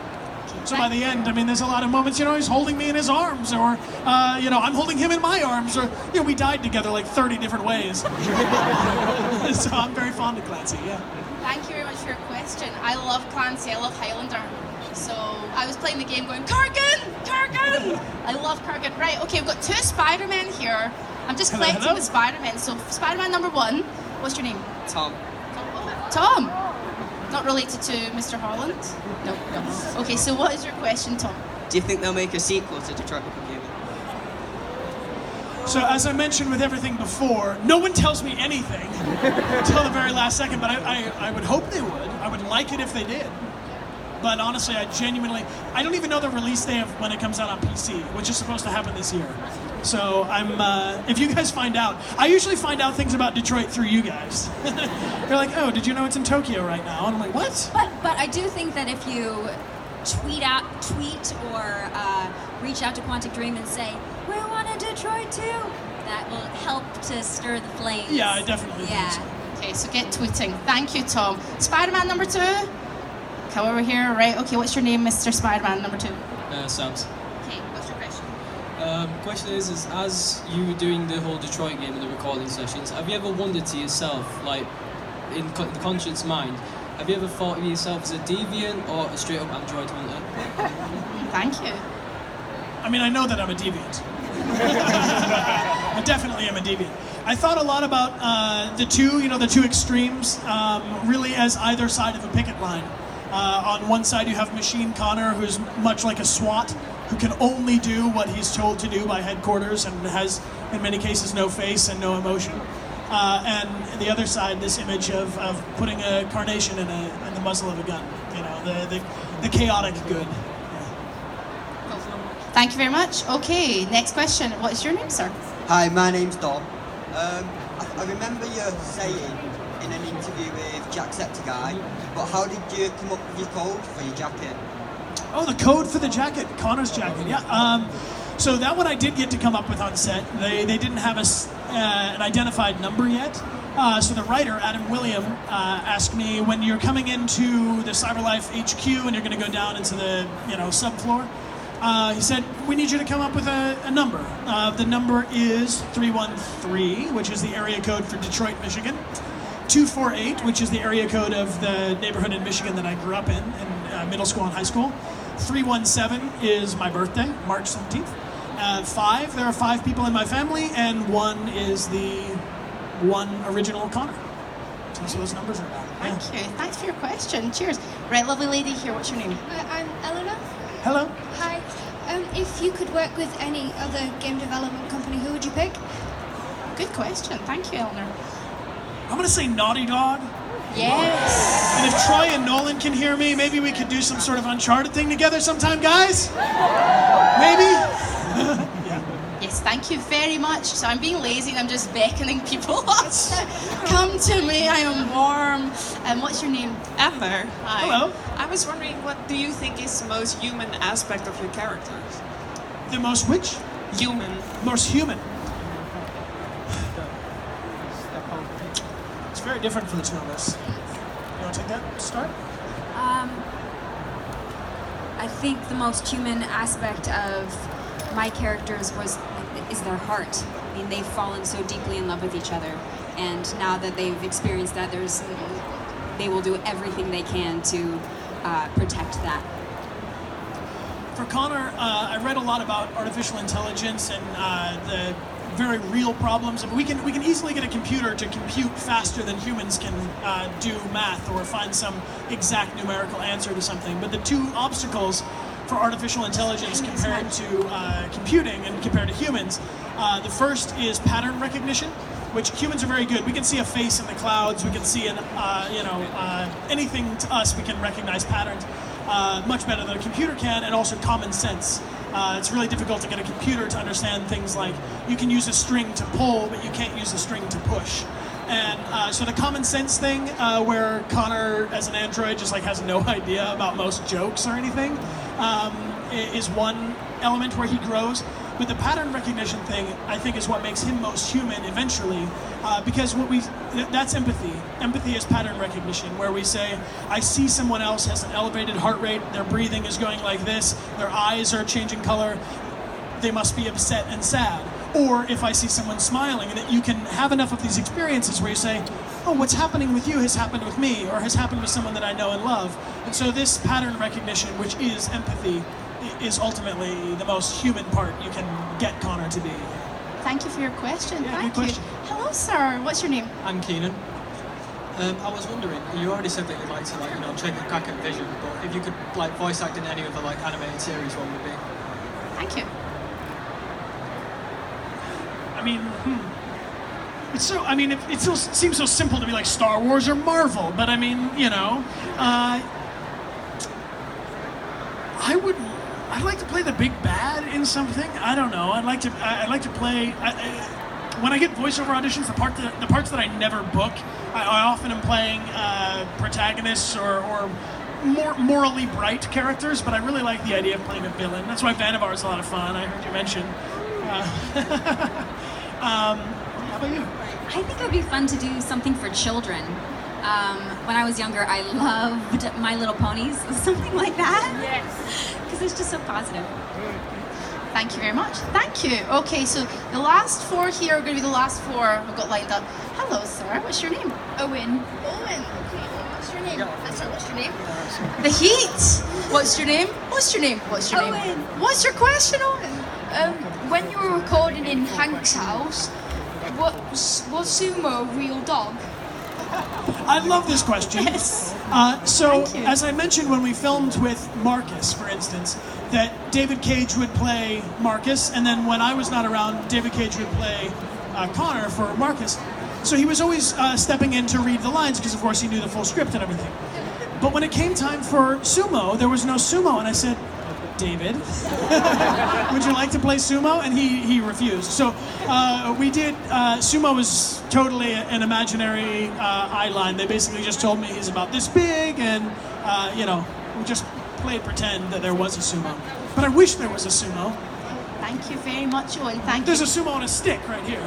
So by the end, there's a lot of moments, he's holding me in his arms, or, I'm holding him in my arms, or, we died together 30 different ways. So I'm very fond of Clancy, yeah. Thank you very much for your question. I love Clancy. I love Highlander. So I was playing the game going, Kurgan! I love Kurgan. Right, okay, we've got 2 Spider-Men here. I'm just collecting the Spider-Men. So Spider-Man number 1, what's your name? Tom. Tom? Not related to Mr. Holland? No. Okay, so what is your question, Tom? Do you think they'll make a sequel to Detroit Become Human? So as I mentioned with everything before, no one tells me anything until the very last second, but I would hope they would. I would like it if they did. But honestly, I don't even know the release day of when it comes out on PC, which is supposed to happen this year. So if you guys find out, I usually find out things about Detroit through you guys. They're like, oh, did you know it's in Tokyo right now? And I'm like, what? But I do think that if you tweet or reach out to Quantic Dream and say, we want a Detroit too, that will help to stir the flames. Yeah, I definitely think so. Okay, so get tweeting. Thank you, Tom. Spider-Man number 2? Come over here. Right, okay, what's your name, Mr. Spider-Man number 2? Sams. Okay, what's your question? Question is as you were doing the whole Detroit game and the recording sessions, have you ever wondered to yourself, in the conscious mind, have you ever thought of yourself as a deviant or a straight up Android hunter? Thank you. I know that I'm a deviant. I definitely am a deviant. I thought a lot about the two extremes, really as either side of a picket line. On one side you have Machine Connor, who's much like a SWAT, who can only do what he's told to do by headquarters and has, in many cases, no face and no emotion. And the other side, this image of putting a carnation in the muzzle of a gun. The chaotic good. Thank you very much. Okay, next question. What is your name, sir? Hi, my name's Dom. I remember you saying in an interview with Jacksepticeye, but how did you come up with your code for your jacket? Oh, the code for the jacket, Connor's jacket, yeah. So that one I did get to come up with on set. They didn't have an identified number yet. So the writer, Adam William, asked me, when you're coming into the CyberLife HQ and you're going to go down into the subfloor, he said, we need you to come up with a number. The number is 313, which is the area code for Detroit, Michigan. 248, which is the area code of the neighborhood in Michigan that I grew up in middle school and high school. 317 is my birthday, March 17th. 5, there are 5 people in my family, and 1 is the one original Connor. So those numbers are about. Thank you. Thanks for your question. Cheers. Right, lovely lady here. What's your name? I'm Eleanor. Hello. Hi. If you could work with any other game development company, who would you pick? Good question. Thank you, Eleanor. I'm going to say Naughty Dog. Yes. And if Troy and Nolan can hear me, maybe we could do some sort of Uncharted thing together sometime, guys? Maybe? Yes, thank you very much. So I'm being lazy and I'm just beckoning people come to me. I am warm. What's your name? Amber. Hi. Hello. I was wondering, what do you think is the most human aspect of your characters? The most which? Human. Most human. It's very different for the two of us. You want to take that start? I think the most human aspect of my characters is their heart. I mean, they've fallen so deeply in love with each other, and now that they've experienced that, they will do everything they can to protect that. For Connor, I read a lot about artificial intelligence and the very real problems. I mean, we can easily get a computer to compute faster than humans can do math or find some exact numerical answer to something. But the two obstacles for artificial intelligence compared to computing and compared to humans, the first is pattern recognition, which humans are very good. We can see a face in the clouds. We can see anything to us. We can recognize patterns much better than a computer can, and also common sense. It's really difficult to get a computer to understand things like you can use a string to pull, but you can't use a string to push. And so the common sense thing, where Connor, as an android, just like has no idea about most jokes or anything, is one element where he grows. But the pattern recognition thing, I think, is what makes him most human eventually, because that's empathy. Empathy is pattern recognition, where we say, I see someone else has an elevated heart rate, their breathing is going like this, their eyes are changing color, they must be upset and sad. Or if I see someone smiling, that you can have enough of these experiences where you say, oh, what's happening with you has happened with me, or has happened with someone that I know and love. And so this pattern recognition, which is empathy, is ultimately the most human part you can get Connor to be. Thank you for your question. Yeah, Thank good you. question. Hello, sir. What's your name? I'm Keenan. I was wondering, you already said that you like to take a crack at Vision, but if you could voice act in any other animated series, what would it be? Thank you. I mean, it's so. I mean, it still seems so simple to be like Star Wars or Marvel, but I mean, I'd like to play the big bad in something. I don't know. I'd like to play. When I get voiceover auditions, the parts that I never book, I often am playing protagonists or more morally bright characters. But I really like the idea of playing a villain. That's why Vannevar is a lot of fun. I heard you mention. How about you? I think it would be fun to do something for children. When I was younger, I loved My Little Ponies, something like that. Yes. Because it's just so positive. Thank you very much. Thank you. Okay, so the last four here are going to be the last four I've got lined up. Hello, sir. What's your name? Owen. Owen. Okay. What's your name? What's your name? The Heat. What's your name? What's your name? What's your name? Owen. What's your question, Owen? When you were recording in Hank's house, was Sumo a real dog? I love this question. Yes. So, as I mentioned when we filmed with Marcus, for instance, that David Cage would play Marcus, and then when I was not around, David Cage would play Connor for Marcus. So he was always stepping in to read the lines, because of course he knew the full script and everything. But when it came time for Sumo, there was no Sumo, and I said, David, would you like to play Sumo? And he refused. So we did, Sumo was totally an imaginary eye line. They basically just told me he's about this big, and we just played pretend that there was a Sumo. But I wish there was a Sumo. Thank you very much, Owen. Thank There's you. a Sumo on a stick right here.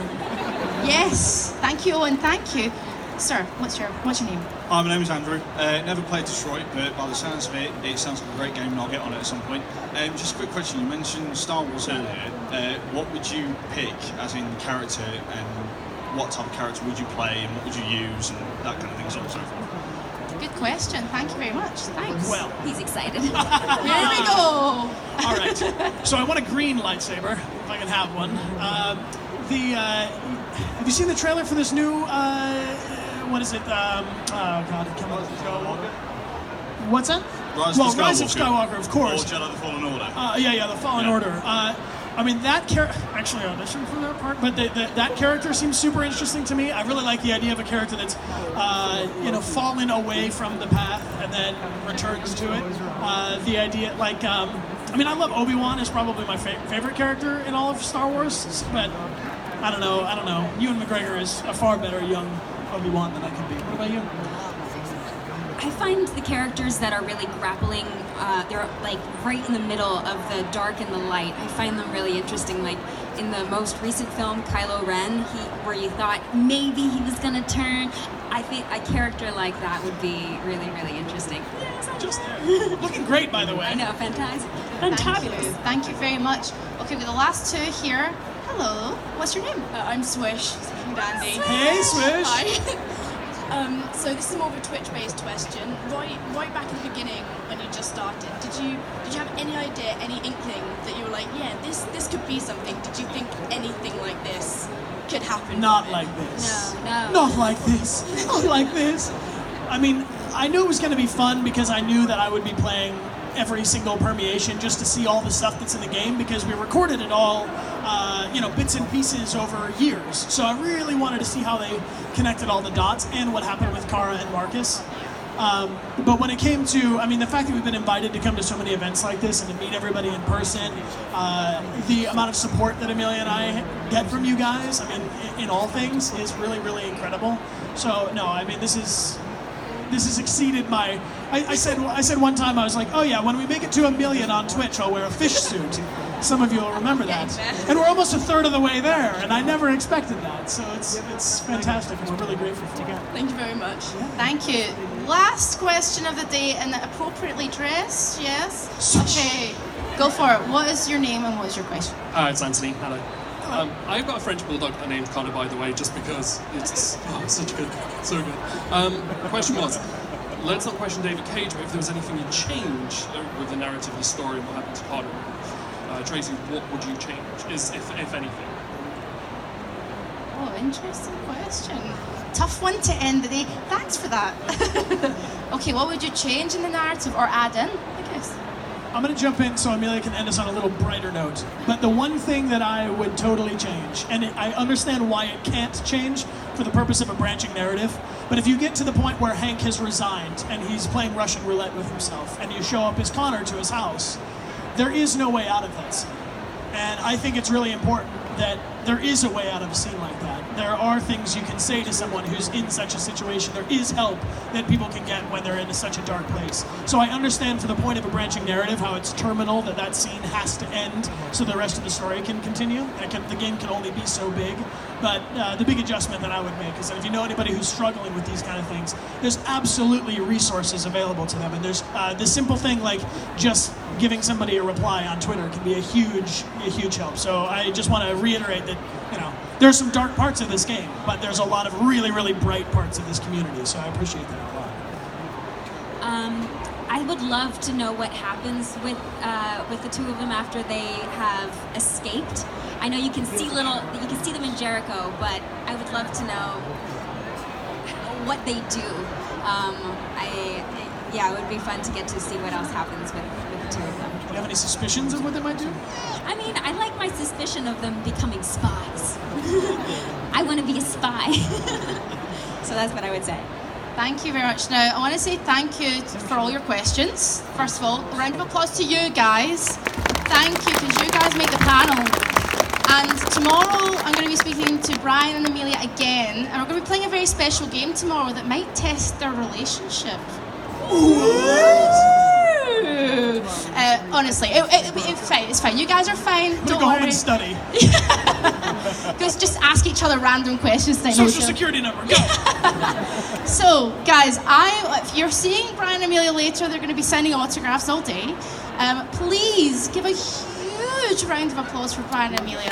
Yes. Thank you, Owen. Thank you. Sir, what's your name? Hi, my name is Andrew. Never played Detroit, but by the sounds of it, it sounds like a great game, and I'll get on it at some point. Just a quick question. You mentioned Star Wars earlier. What would you pick, as in character, and what type of character would you play, and what would you use, and that kind of thing, so on and so forth? Good question. Thank you very much. Thanks. Well. He's excited. Here we go. All right. So I want a green lightsaber, if I can have one. Have you seen the trailer for this new, what is it? Oh God, come on. What's that? Rise of Skywalker, of course. Or Jedi the Fallen Order. The Fallen Order. I mean, that character, actually auditioned for that part, but that character seems super interesting to me. I really like the idea of a character that's, fallen away from the path and then returns to it. The idea, I love Obi-Wan is probably my favorite character in all of Star Wars, but I don't know. Ewan McGregor is a far better young Obi-Wan than I can be. What about you? I find the characters that are really grappling, they're like right in the middle of the dark and the light. I find them really interesting. Like in the most recent film, Kylo Ren, where you thought maybe he was gonna turn. I think a character like that would be really, really interesting. Just there. Looking great, by the way. I know, fantastic. Fantabulous. Thank you very much. Okay, with the last two here. Hello. What's your name? I'm Swish from Dandy. Hey, Swish. Hi. So this is more of a Twitch-based question. Right back in the beginning when you just started, did you have any idea, any inkling that you were like, yeah, this could be something? Did you think anything like this could happen? Not like this. No. Not like this. Not like this. I mean, I knew it was going to be fun because I knew that I would be playing every single permeation just to see all the stuff that's in the game because we recorded it all, bits and pieces over years. So I really wanted to see how they connected all the dots and what happened with Cara and Marcus. But when it came to, the fact that we've been invited to come to so many events like this and to meet everybody in person, the amount of support that Amelia and I get from you guys, in all things, is really, really incredible. So, no, this has exceeded my... I said one time, I was like, oh yeah, when we make it to 1 million on Twitch, I'll wear a fish suit. Some of you will remember that. And we're almost a third of the way there, and I never expected that. So it's fantastic, and we're really grateful for it. Thank you very much. Thank you. Last question of the day, and appropriately dressed, yes? Okay, go for it. What is your name and what is your question? It's Anthony. Hello. I've got a French bulldog named Connor, by the way, just because it's such good, so good. The question was, let's not question David Cage, but if there was anything you'd change with the narrative of the story and what happened to Connor, Tracy, what would you change, if anything? Oh, interesting question. Tough one to end the day. Thanks for that. Okay, what would you change in the narrative or add in, I guess? I'm going to jump in so Amelia can end us on a little brighter note. But the one thing that I would totally change, and I understand why it can't change for the purpose of a branching narrative, but if you get to the point where Hank has resigned and he's playing Russian roulette with himself and you show up as Connor to his house, there is no way out of that scene. And I think it's really important that there is a way out of a scene like that. There are things you can say to someone who's in such a situation. There is help that people can get when they're in such a dark place. So I understand for the point of a branching narrative how it's terminal, that scene has to end so the rest of the story can continue. The game can only be so big. But the big adjustment that I would make is that if you know anybody who's struggling with these kind of things, there's absolutely resources available to them. And there's the simple thing like just giving somebody a reply on Twitter can be a huge help. So I just want to reiterate that, there's some dark parts of this game, but there's a lot of really, really bright parts of this community. So I appreciate that a lot. I would love to know what happens with the two of them after they have escaped. I know you can see them in Jericho, but I would love to know what they do. It would be fun to get to see what else happens with the two of them. Do you have any suspicions of what they might do? I like my suspicion of them becoming spies. I want to be a spy. So that's what I would say. Thank you very much. Now, I want to say thank you for all your questions. First of all, a round of applause to you guys. Thank you, because you guys make the panel. And tomorrow, I'm going to be speaking to Bryan and Amelia again, and we're going to be playing a very special game tomorrow that might test their relationship. Honestly, it's fine. You guys are fine. Don't go worry. home and study. Just ask each other random questions. Social security number, go. So, guys, if you're seeing Bryan and Amelia later, they're going to be signing autographs all day. Please give a huge round of applause for Bryan and Amelia.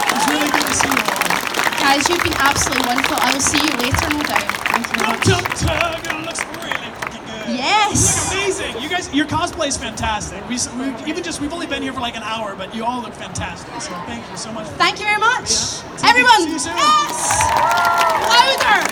It's really good to see you all. Guys, you've been absolutely wonderful. I will see you later, no doubt. Thank you very much. It looks really fucking good. Yes. You look amazing. You guys, your cosplay is fantastic. We've only been here for like an hour, but you all look fantastic. So thank you so much. Thank you very much. Yeah. Everyone. See you soon. Yes. Louder.